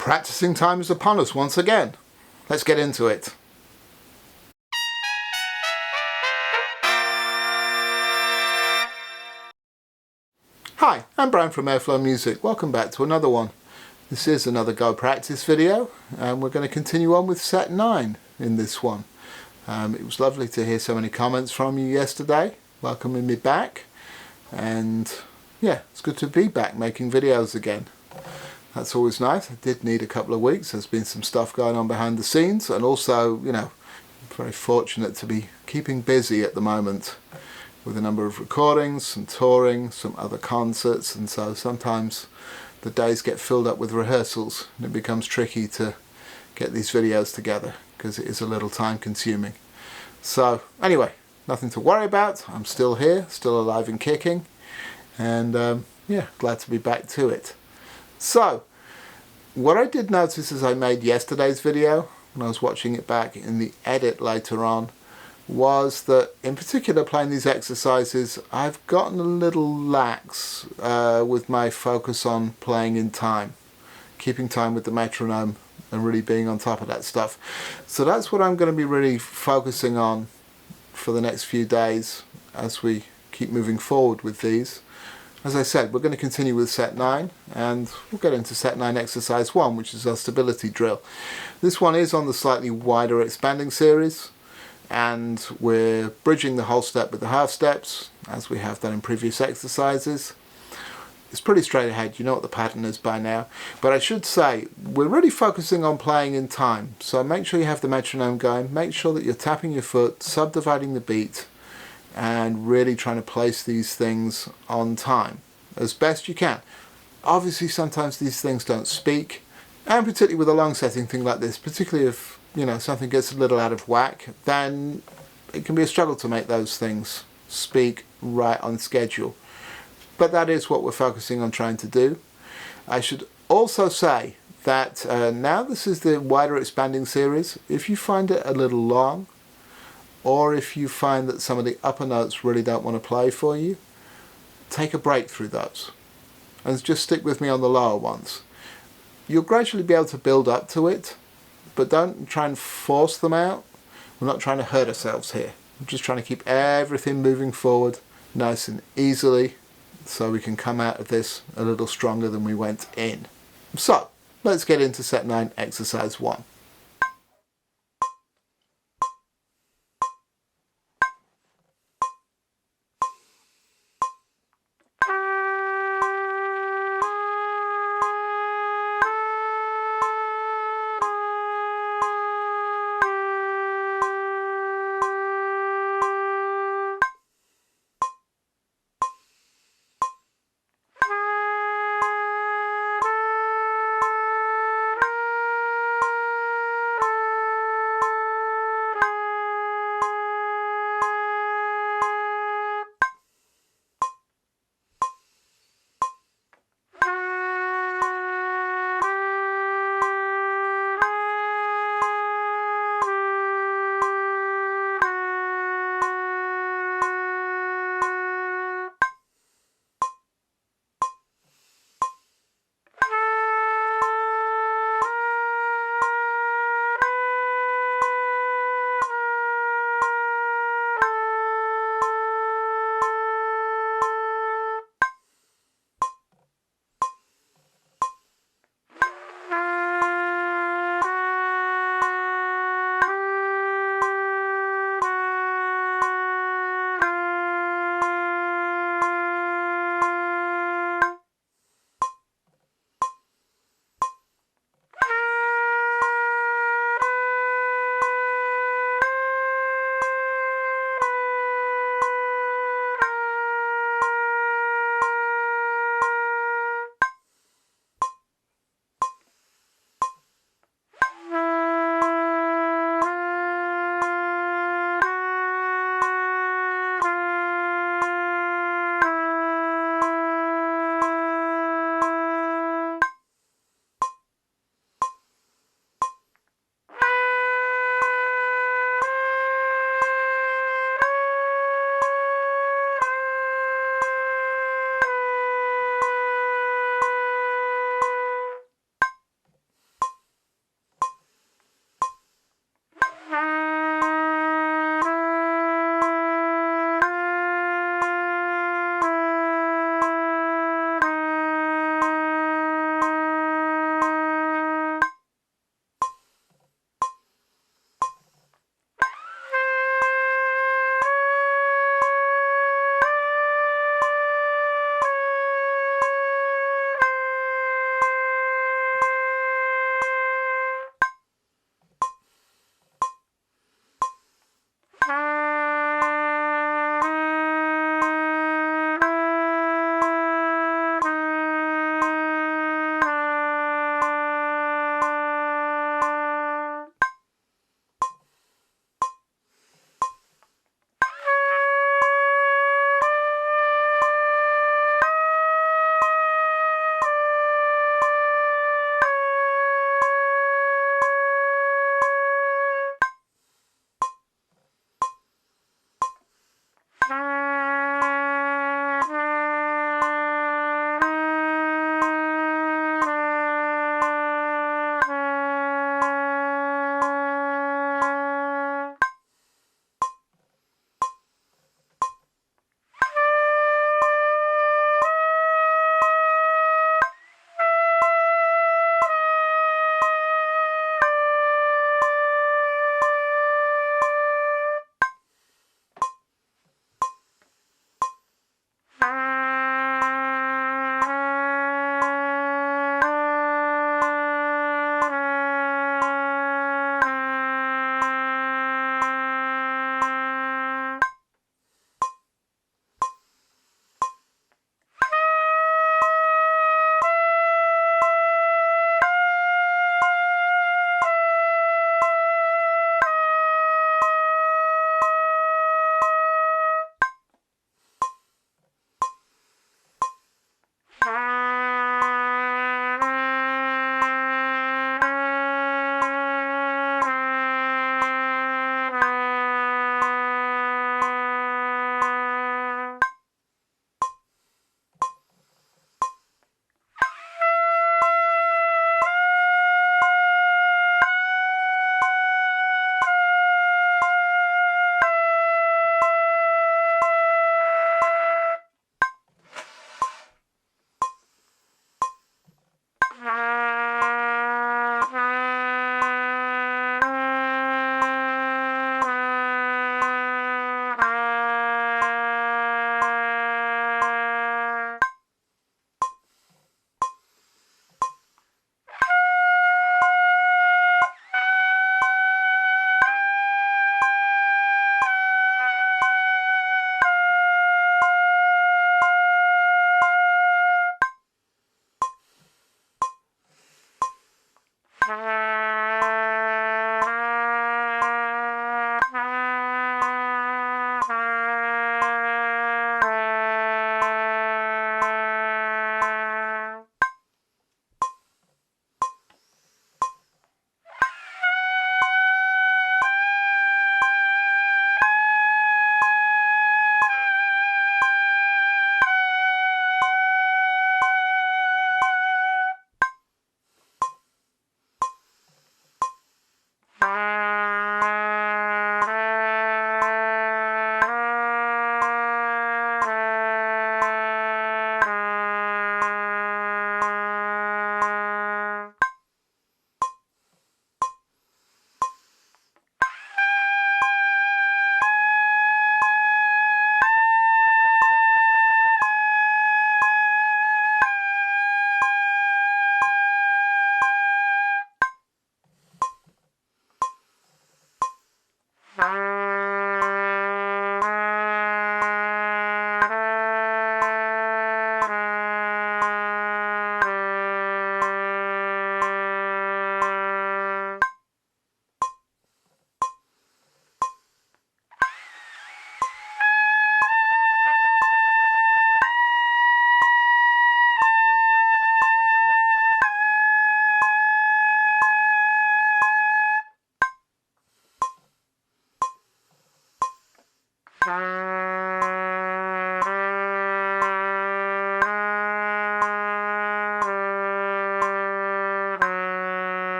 Practicing time is upon us once again. Let's get into it. Hi, I'm Bryan from Airflow Music. Welcome back to another one. This is another Go Practice video, and we're going to continue on with set 9 in this one. It was lovely to hear so many comments from you yesterday, welcoming me back, and yeah, it's good to be back making videos again. That's always nice. I did need a couple of weeks. There's been some stuff going on behind the scenes, and also, you know, I'm very fortunate to be keeping busy at the moment with a number of recordings, some touring, some other concerts, and so sometimes the days get filled up with rehearsals and it becomes tricky to get these videos together because it is a little time consuming. So anyway, nothing to worry about. I'm still here, still alive and kicking, and yeah, glad to be back to it. So, what I did notice as I made yesterday's video, when I was watching it back in the edit later on, was that in particular playing these exercises, I've gotten a little lax with my focus on playing in time, keeping time with the metronome and really being on top of that stuff. So that's what I'm going to be really focusing on for the next few days as we keep moving forward with these. As I said, we're going to continue with set 9, and we'll get into set 9 exercise 1, which is our stability drill. This one is on the slightly wider expanding series, and we're bridging the whole step with the half steps, as we have done in previous exercises. It's pretty straight ahead, you know what the pattern is by now. But I should say, we're really focusing on playing in time, so make sure you have the metronome going, make sure that you're tapping your foot, subdividing the beat, and really trying to place these things on time as best you can. Obviously sometimes these things don't speak, and particularly with a long setting thing like this, particularly if something gets a little out of whack, then it can be a struggle to make those things speak right on schedule. But that is what we're focusing on trying to do. I should also say that now this is the wider expanding series. If you find it a little long, or if you find that some of the upper notes really don't want to play for you, take a break through those and just stick with me on the lower ones. You'll gradually be able to build up to it, but don't try and force them out. We're not trying to hurt ourselves here. We're just trying to keep everything moving forward nice and easily so we can come out of this a little stronger than we went in. So let's get into set 9 exercise 1.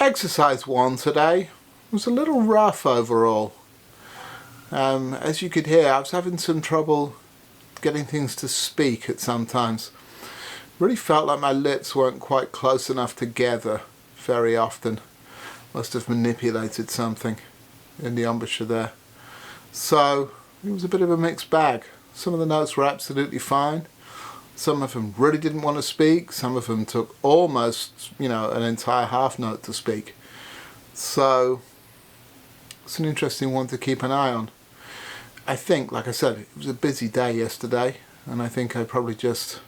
Exercise 1 today was a little rough overall. As you could hear, I was having some trouble getting things to speak at some times. Really felt like my lips weren't quite close enough together very often. Must have manipulated something in the embouchure there. So it was a bit of a mixed bag. Some of the notes were absolutely fine. Some of them really didn't want to speak. Some of them took almost, an entire half note to speak. So it's an interesting one to keep an eye on. I think, like I said, it was a busy day yesterday, and I think I probably just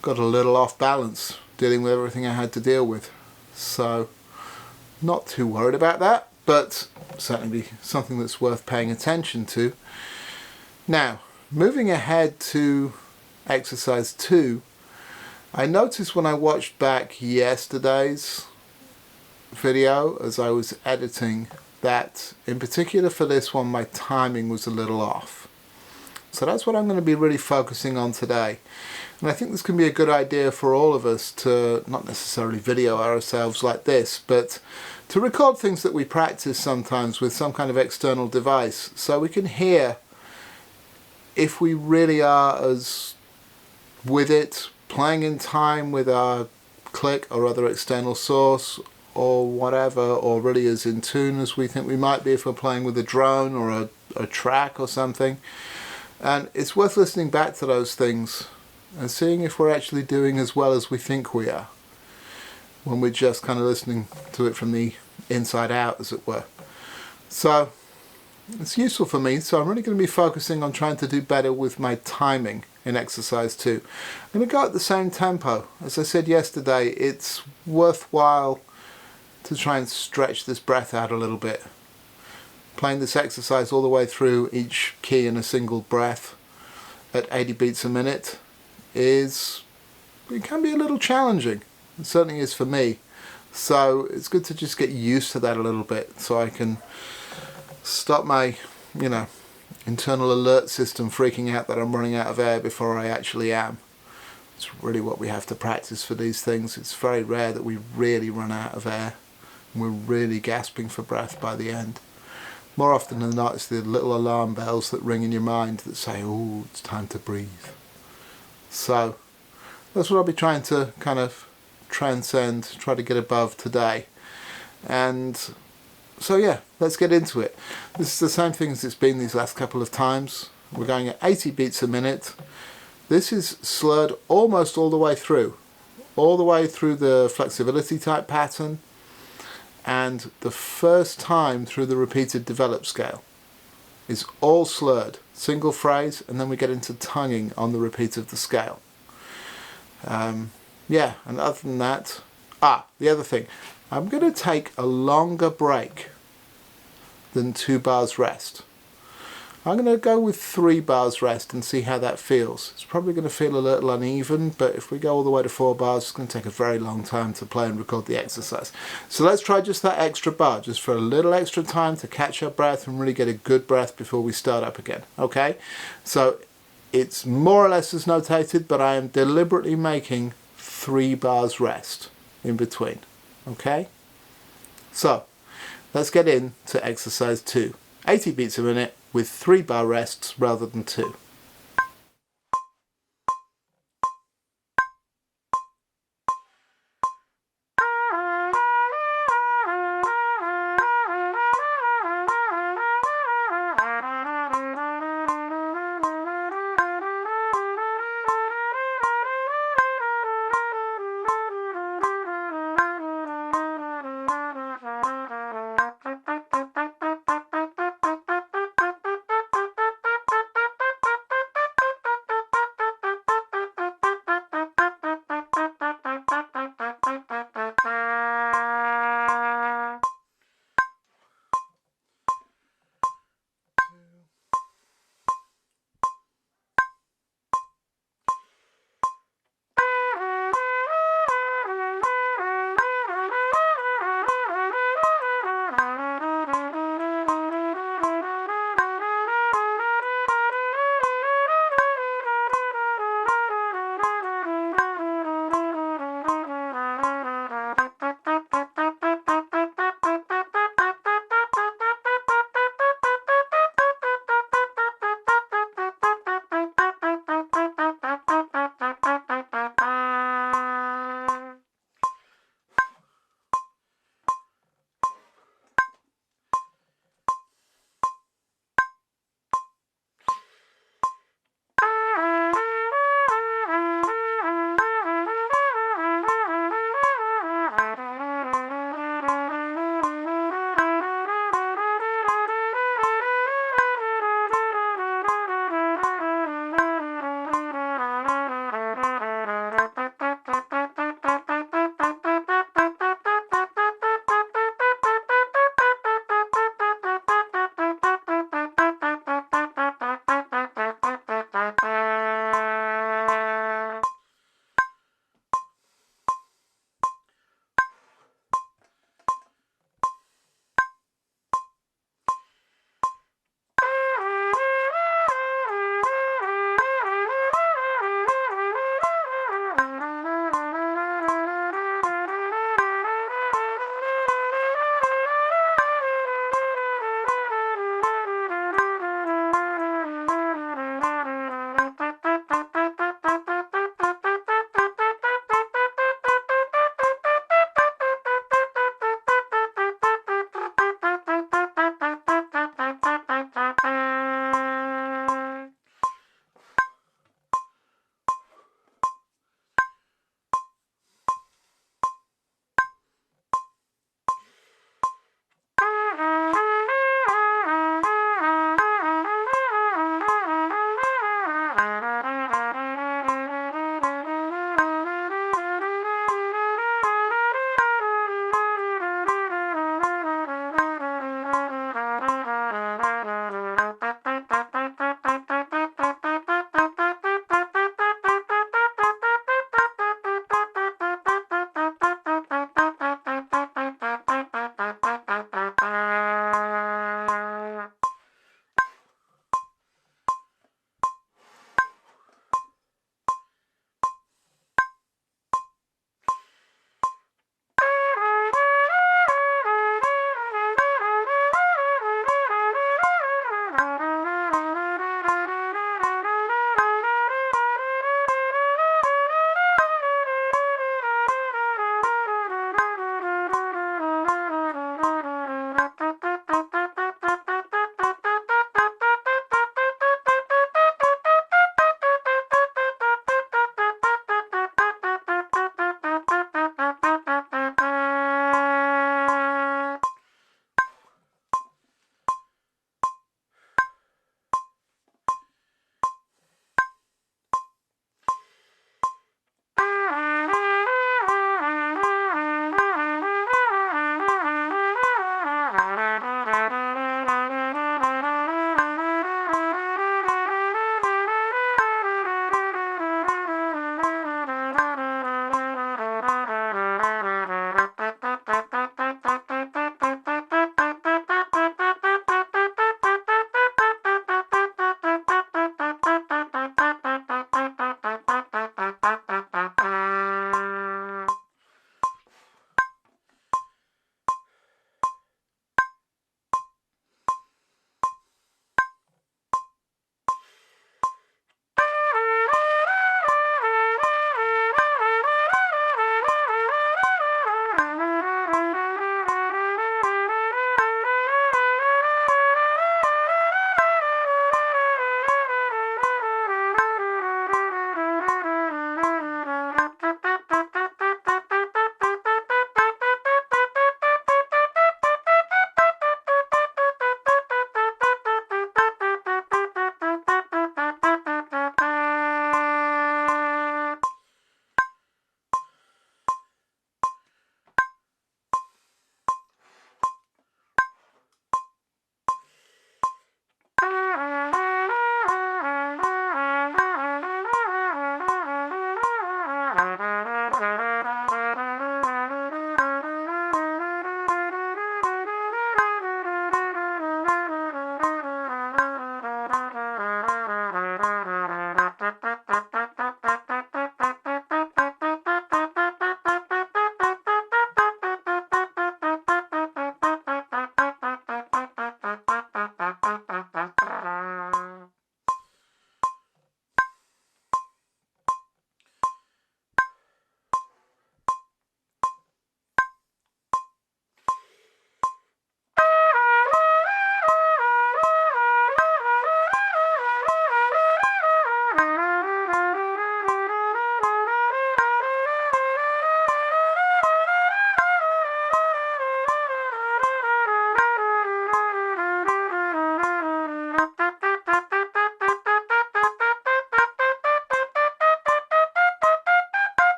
got a little off balance dealing with everything I had to deal with. So not too worried about that, but certainly something that's worth paying attention to. Now, moving ahead to exercise 2, I noticed when I watched back yesterday's video as I was editing that in particular for this one my timing was a little off. So that's what I'm going to be really focusing on today. And I think this can be a good idea for all of us to not necessarily video ourselves like this, but to record things that we practice sometimes with some kind of external device so we can hear if we really are as with it, playing in time with our click or other external source or whatever, or really as in tune as we think we might be if we're playing with a drone or a track or something. And it's worth listening back to those things and seeing if we're actually doing as well as we think we are when we're just kind of listening to it from the inside out, as it were. So it's useful for me, so I'm really going to be focusing on trying to do better with my timing in exercise 2. I'm going to go at the same tempo. As I said yesterday, it's worthwhile to try and stretch this breath out a little bit. Playing this exercise all the way through, each key in a single breath at 80 beats a minute it can be a little challenging. It certainly is for me. So it's good to just get used to that a little bit so I can stop my, internal alert system freaking out that I'm running out of air before I actually am. It's really what we have to practice for these things. It's very rare that we really run out of air and we're really gasping for breath by the end. More often than not, it's the little alarm bells that ring in your mind that say, oh, it's time to breathe. So that's what I'll be trying to kind of transcend, try to get above today. And so yeah, let's get into it. This is the same thing as it's been these last couple of times. We're going at 80 beats a minute. This is slurred almost all the way through the flexibility type pattern and the first time through the repeated develop scale is all slurred, single phrase, and then we get into tonguing on the repeat of the scale. Yeah, and other than that, the other thing, I'm going to take a longer break than 2 bars rest. I'm going to go with 3 bars rest and see how that feels. It's probably going to feel a little uneven, but if we go all the way to 4 bars, it's going to take a very long time to play and record the exercise. So let's try just that extra bar, just for a little extra time to catch our breath and really get a good breath before we start up again. Okay? So it's more or less as notated, but I am deliberately making 3 bars rest in between. Okay? So let's get into exercise 2. 80 beats a minute with 3 bar rests rather than 2.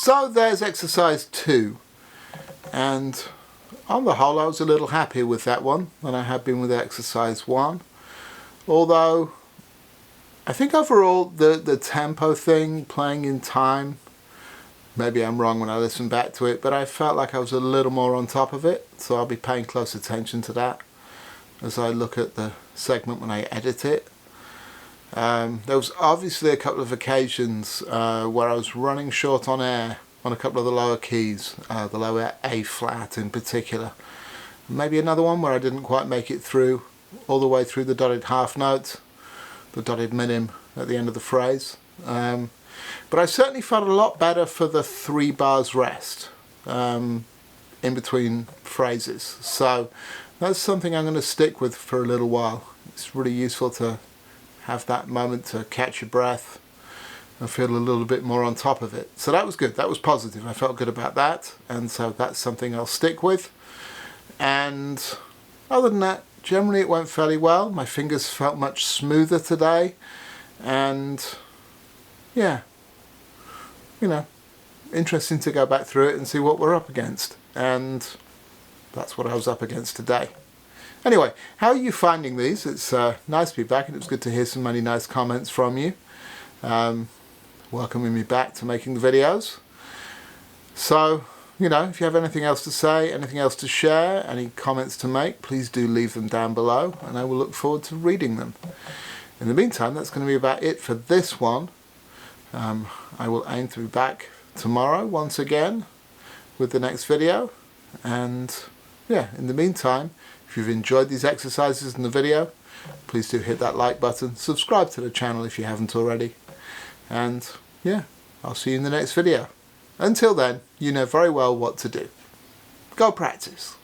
So there's exercise 2, and on the whole I was a little happier with that one than I had been with exercise 1, although I think overall the tempo thing, playing in time, maybe I'm wrong when I listen back to it, but I felt like I was a little more on top of it, so I'll be paying close attention to that as I look at the segment when I edit it. There was obviously a couple of occasions where I was running short on air on a couple of the lower keys, the lower A flat in particular. Maybe another one where I didn't quite make it through all the way through the dotted half note, the dotted minim at the end of the phrase. But I certainly felt a lot better for the 3 bars rest in between phrases. So that's something I'm going to stick with for a little while. It's really useful to have that moment to catch your breath and feel a little bit more on top of it. So that was good. That was positive. I felt good about that. And so that's something I'll stick with. And other than that, generally it went fairly well. My fingers felt much smoother today. And yeah, you know, interesting to go back through it and see what we're up against. And that's what I was up against today. Anyway, how are you finding these? It's nice to be back, and it was good to hear so many nice comments from you, welcoming me back to making the videos. So, you know, if you have anything else to say, anything else to share, any comments to make, please do leave them down below, and I will look forward to reading them. In the meantime, that's going to be about it for this one. I will aim to be back tomorrow once again with the next video, and yeah, in the meantime, if you've enjoyed these exercises in the video, please do hit that like button, subscribe to the channel if you haven't already, and yeah, I'll see you in the next video. Until then, you know very well what to do. Go practice.